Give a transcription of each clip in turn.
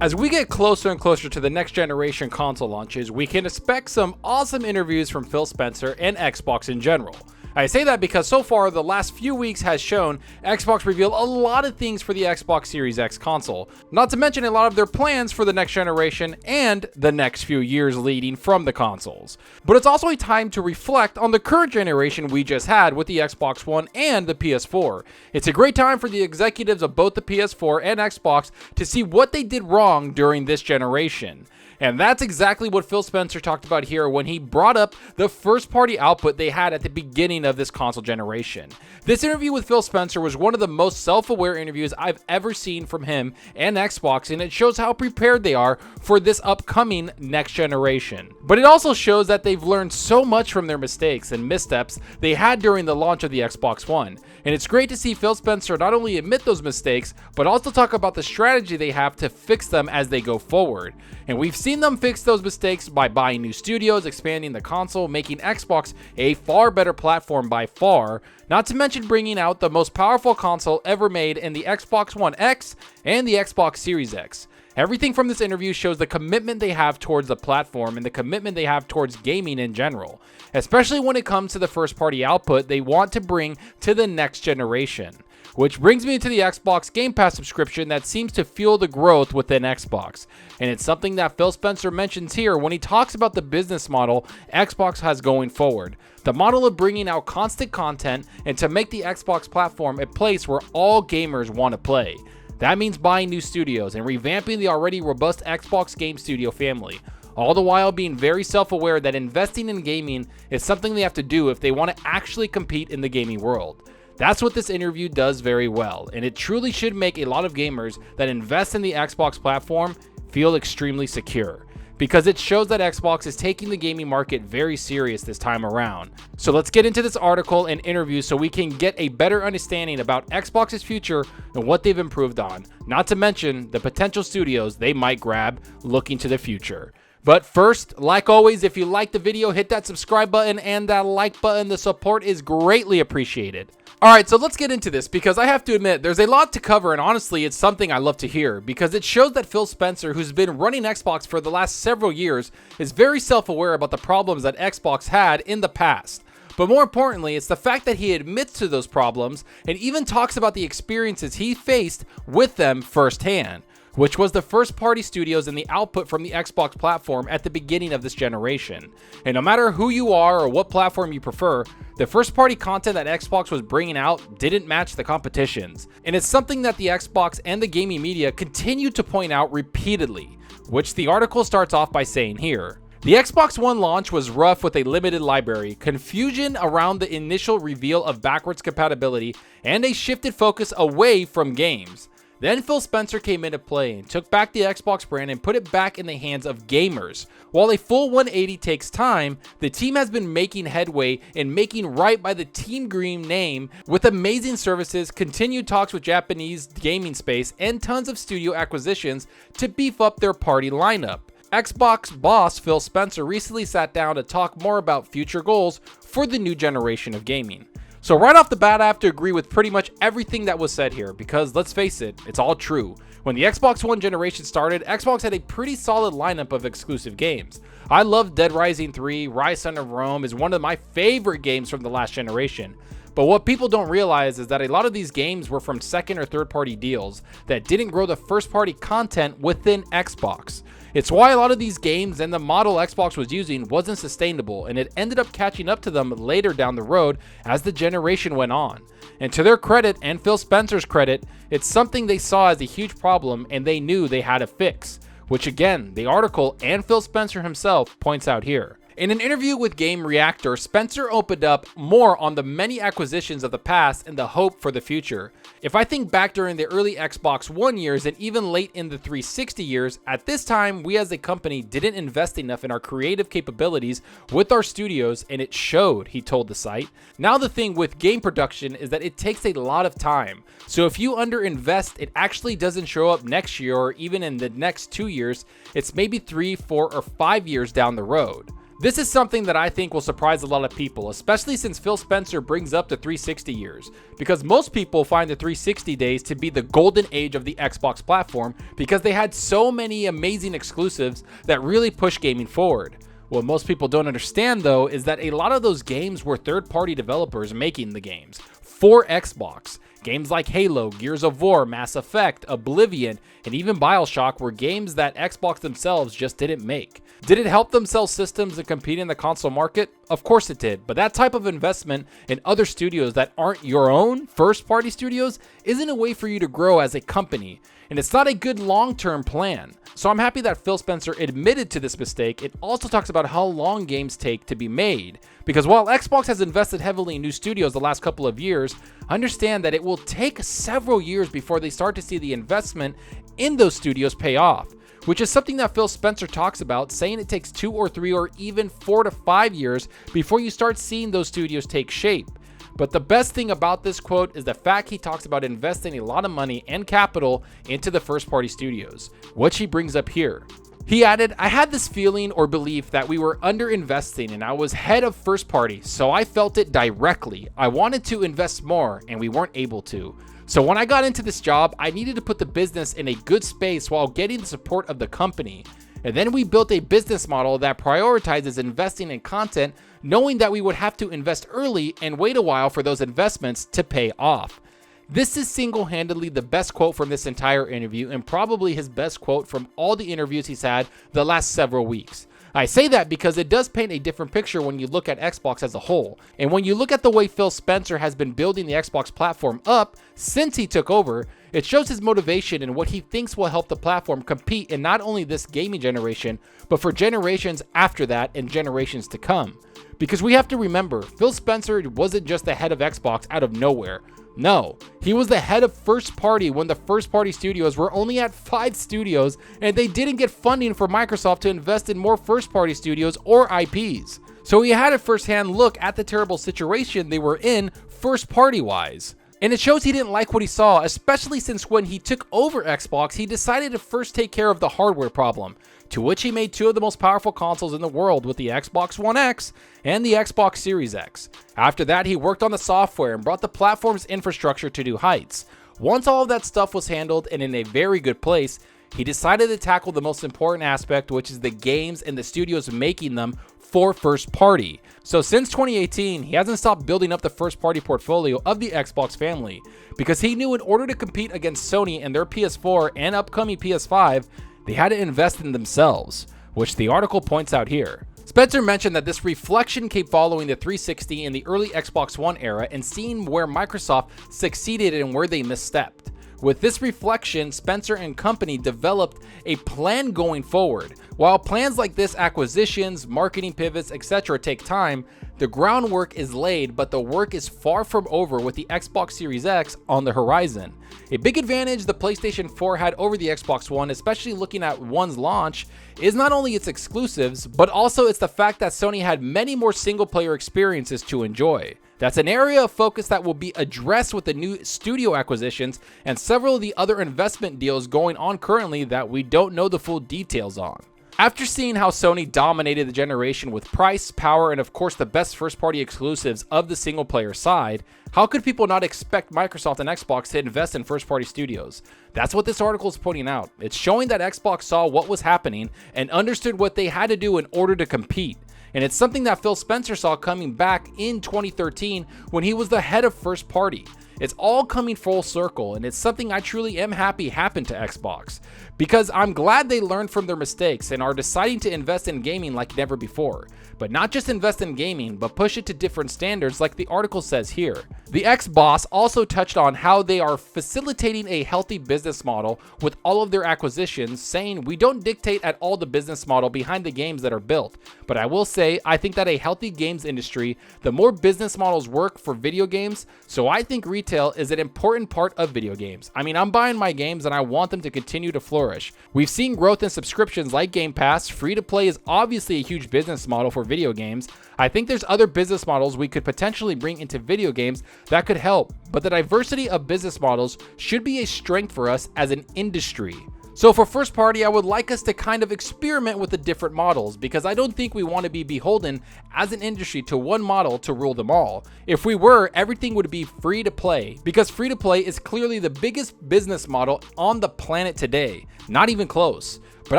As we get closer and closer to the next generation console launches, we can expect some awesome interviews from Phil Spencer and Xbox in general. I say that because so far the last few weeks has shown Xbox reveal a lot of things for the Xbox Series X console, not to mention a lot of their plans for the next generation and the next few years leading from the consoles. But it's also a time to reflect on the current generation we just had with the Xbox One and the PS4. It's a great time for the executives of both the PS4 and Xbox to see what they did wrong during this generation. And that's exactly what Phil Spencer talked about here when he brought up the first-party output they had at the beginning of this console generation. This interview with Phil Spencer was one of the most self-aware interviews I've ever seen from him and Xbox, and it shows how prepared they are for this upcoming next generation. But it also shows that they've learned so much from their mistakes and missteps they had during the launch of the Xbox One. And it's great to see Phil Spencer not only admit those mistakes, but also talk about the strategy they have to fix them as they go forward. And we've seen them fix those mistakes by buying new studios, expanding the console, making Xbox a far better platform by far, not to mention bringing out the most powerful console ever made in the Xbox One X and the Xbox Series X. Everything from this interview shows the commitment they have towards the platform and the commitment they have towards gaming in general, especially when it comes to the first-party output they want to bring to the next generation. Which brings me to the Xbox Game Pass subscription that seems to fuel the growth within Xbox. And it's something that Phil Spencer mentions here when he talks about the business model Xbox has going forward. The model of bringing out constant content and to make the Xbox platform a place where all gamers want to play. That means buying new studios and revamping the already robust Xbox Game Studio family. All the while being very self-aware that investing in gaming is something they have to do if they want to actually compete in the gaming world. That's what this interview does very well, and it truly should make a lot of gamers that invest in the Xbox platform feel extremely secure, because it shows that Xbox is taking the gaming market very serious this time around. So let's get into this article and interview so we can get a better understanding about Xbox's future and what they've improved on, not to mention the potential studios they might grab looking to the future. But first, like always, if you like the video, hit that subscribe button and that like button. The support is greatly appreciated. Alright, so let's get into this because I have to admit there's a lot to cover, and honestly it's something I love to hear because it shows that Phil Spencer, who's been running Xbox for the last several years, is very self-aware about the problems that Xbox had in the past. But more importantly, it's the fact that he admits to those problems and even talks about the experiences he faced with them firsthand, which was the first-party studios and the output from the Xbox platform at the beginning of this generation. And no matter who you are or what platform you prefer, the first-party content that Xbox was bringing out didn't match the competition's. And it's something that the Xbox and the gaming media continue to point out repeatedly, which the article starts off by saying here. The Xbox One launch was rough with a limited library, confusion around the initial reveal of backwards compatibility, and a shifted focus away from games. Then Phil Spencer came into play and took back the Xbox brand and put it back in the hands of gamers. While a full 180 takes time, the team has been making headway in making right by the Team Green name with amazing services, continued talks with Japanese gaming space, and tons of studio acquisitions to beef up their party lineup. Xbox boss Phil Spencer recently sat down to talk more about future goals for the new generation of gaming. So right off the bat, I have to agree with pretty much everything that was said here because let's face it, it's all true. When the Xbox One generation started, Xbox had a pretty solid lineup of exclusive games. I love Dead Rising 3, Rise Son of Rome is one of my favorite games from the last generation. But what people don't realize is that a lot of these games were from second or third party deals that didn't grow the first party content within Xbox. It's why a lot of these games and the model Xbox was using wasn't sustainable, and it ended up catching up to them later down the road as the generation went on. And to their credit and Phil Spencer's credit, it's something they saw as a huge problem and they knew they had to fix, which again, the article and Phil Spencer himself points out here. In an interview with Game Reactor, Spencer opened up more on the many acquisitions of the past and the hope for the future. If I think back during the early Xbox One years and even late in the 360 years, at this time we as a company didn't invest enough in our creative capabilities with our studios, and it showed, he told the site. Now the thing with game production is that it takes a lot of time. So if you underinvest, it actually doesn't show up next year or even in the next 2 years. It's maybe 3, 4, or 5 years down the road. This is something that I think will surprise a lot of people, especially since Phil Spencer brings up the 360 years, because most people find the 360 days to be the golden age of the Xbox platform because they had so many amazing exclusives that really push gaming forward. What most people don't understand though is that a lot of those games were third-party developers making the games for Xbox. Games like Halo, Gears of War, Mass Effect, Oblivion, and even BioShock were games that Xbox themselves just didn't make. Did it help them sell systems and compete in the console market? Of course it did, but that type of investment in other studios that aren't your own first-party studios isn't a way for you to grow as a company, and it's not a good long-term plan. So I'm happy that Phil Spencer admitted to this mistake. It also talks about how long games take to be made, because while Xbox has invested heavily in new studios the last couple of years, understand that it will take several years before they start to see the investment in those studios pay off, which is something that Phil Spencer talks about, saying it takes 2 or 3 or even 4 to 5 years before you start seeing those studios take shape. But the best thing about this quote is the fact he talks about investing a lot of money and capital into the first-party studios, which he brings up here. He added, "I had this feeling or belief that we were underinvesting and I was head of first party, so I felt it directly. I wanted to invest more and we weren't able to. So when I got into this job, I needed to put the business in a good space while getting the support of the company. And then we built a business model that prioritizes investing in content, knowing that we would have to invest early and wait a while for those investments to pay off." This is single-handedly the best quote from this entire interview and probably his best quote from all the interviews he's had the last several weeks. I say that because it does paint a different picture when you look at Xbox as a whole. And when you look at the way Phil Spencer has been building the Xbox platform up since he took over, it shows his motivation and what he thinks will help the platform compete in not only this gaming generation, but for generations after that and generations to come. Because we have to remember, Phil Spencer wasn't just the head of Xbox out of nowhere. No, he was the head of first party when the first party studios were only at 5 studios and they didn't get funding from Microsoft to invest in more first party studios or IPs. So he had a first-hand look at the terrible situation they were in first party wise. And it shows he didn't like what he saw, especially since when he took over Xbox, he decided to first take care of the hardware problem, to which he made 2 of the most powerful consoles in the world with the Xbox One X and the Xbox Series X. After that, he worked on the software and brought the platform's infrastructure to new heights. Once all of that stuff was handled and in a very good place, he decided to tackle the most important aspect, which is the games and the studios making them for first party. So since 2018, he hasn't stopped building up the first party portfolio of the Xbox family, because he knew in order to compete against Sony and their PS4 and upcoming PS5, they had to invest in themselves, which the article points out here. Spencer mentioned that this reflection came following the 360 and the early Xbox One era and seeing where Microsoft succeeded and where they misstepped. With this reflection, Spencer and company developed a plan going forward. While plans like this, acquisitions, marketing pivots, etc. take time, the groundwork is laid, but the work is far from over with the Xbox Series X on the horizon. A big advantage the PlayStation 4 had over the Xbox One, especially looking at One's launch, is not only its exclusives, but also it's the fact that Sony had many more single-player experiences to enjoy. That's an area of focus that will be addressed with the new studio acquisitions and several of the other investment deals going on currently that we don't know the full details on. After seeing how Sony dominated the generation with price, power, and of course the best first-party exclusives of the single-player side, how could people not expect Microsoft and Xbox to invest in first-party studios? That's what this article is pointing out. It's showing that Xbox saw what was happening and understood what they had to do in order to compete. And it's something that Phil Spencer saw coming back in 2013 when he was the head of first party. It's all coming full circle, and it's something I truly am happy happened to Xbox, because I'm glad they learned from their mistakes and are deciding to invest in gaming like never before. But not just invest in gaming, but push it to different standards like the article says here. The ex-boss also touched on how they are facilitating a healthy business model with all of their acquisitions, saying, "We don't dictate at all the business model behind the games that are built, but I will say I think that a healthy games industry, the more business models work for video games, so I think retail is an important part of video games. I mean, I'm buying my games and I want them to continue to flourish. We've seen growth in subscriptions like Game Pass. Free to play is obviously a huge business model for video games. I think there's other business models we could potentially bring into video games that could help, but the diversity of business models should be a strength for us as an industry." So for first party, I would like us to kind of experiment with the different models, because I don't think we want to be beholden as an industry to one model to rule them all. If we were, everything would be free to play, because free to play is clearly the biggest business model on the planet today. Not even close. But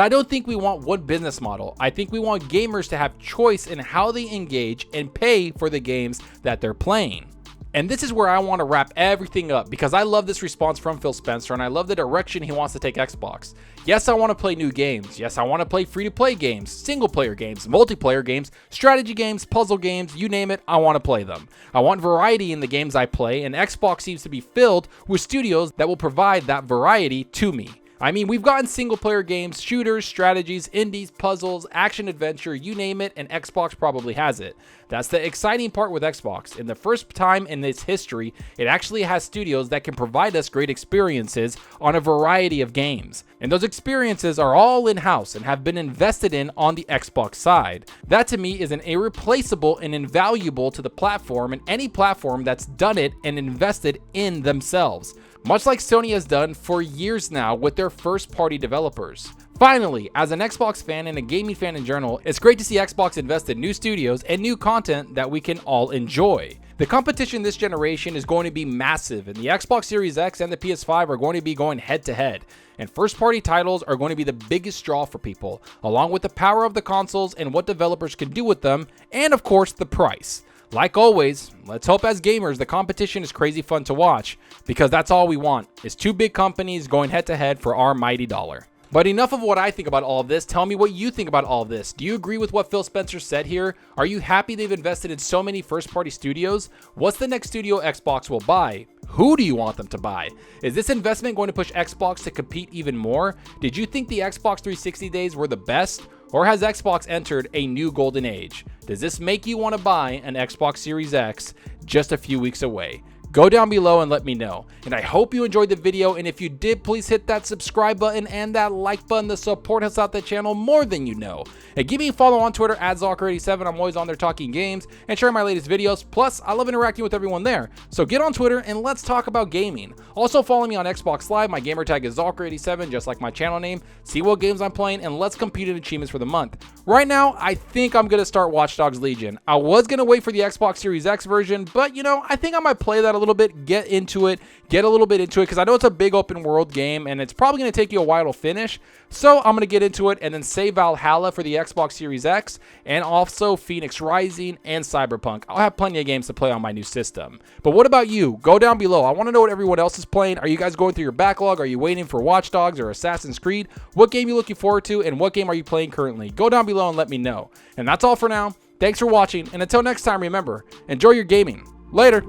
I don't think we want one business model. I think we want gamers to have choice in how they engage and pay for the games that they're playing. And this is where I want to wrap everything up, because I love this response from Phil Spencer and I love the direction he wants to take Xbox. Yes, I want to play new games. Yes, I want to play free-to-play games, single-player games, multiplayer games, strategy games, puzzle games, you name it, I want to play them. I want variety in the games I play, and Xbox seems to be filled with studios that will provide that variety to me. I mean, we've gotten single-player games, shooters, strategies, indies, puzzles, action-adventure, you name it, and Xbox probably has it. That's the exciting part with Xbox. In the first time in its history, it actually has studios that can provide us great experiences on a variety of games. And those experiences are all in-house and have been invested in on the Xbox side. That to me is an irreplaceable and invaluable to the platform, and any platform that's done it and invested in themselves. Much like Sony has done for years now with their first-party developers. Finally, as an Xbox fan and a gaming fan in general, it's great to see Xbox invest in new studios and new content that we can all enjoy. The competition this generation is going to be massive, and the Xbox Series X and the PS5 are going to be going head-to-head. And first-party titles are going to be the biggest draw for people, along with the power of the consoles and what developers can do with them, and of course, the price. Like always, let's hope as gamers the competition is crazy fun to watch, because that's all we want, is two big companies going head to head for our mighty dollar. But enough of what I think about all of this. Tell me what you think about all of this. Do you agree with what Phil Spencer said here? Are you happy they've invested in so many first-party studios? What's the next studio Xbox will buy? Who do you want them to buy? Is this investment going to push Xbox to compete even more? Did you think the Xbox 360 days were the best? Or has Xbox entered a new golden age? Does this make you want to buy an Xbox Series X just a few weeks away? Go down below and let me know. And I hope you enjoyed the video, and if you did, please hit that subscribe button and that like button to support us out the channel more than you know. And give me a follow on Twitter at Zalker87. I'm always on there talking games and sharing my latest videos. Plus, I love interacting with everyone there. So get on Twitter and let's talk about gaming. Also follow me on Xbox Live. My gamer tag is Zalker87, just like my channel name. See what games I'm playing and let's compete in achievements for the month. Right now, I think I'm going to start Watch Dogs Legion. I was going to wait for the Xbox Series X version, but you know, I think I might play that a little bit, get a little bit into it, because I know it's a big open world game and it's probably going to take you a while to finish. So I'm going to get into it and then save Valhalla for the Xbox Series X, and also Phoenix Rising and Cyberpunk. I'll have plenty of games to play on my new system. But what about you? Go down below. I want to know what everyone else is playing. Are you guys going through your backlog? Are you waiting for Watch Dogs or Assassin's Creed? What game are you looking forward to, and what game are you playing currently? Go down below and let me know. And that's all for now. Thanks for watching, and until next time, remember, enjoy your gaming. Later.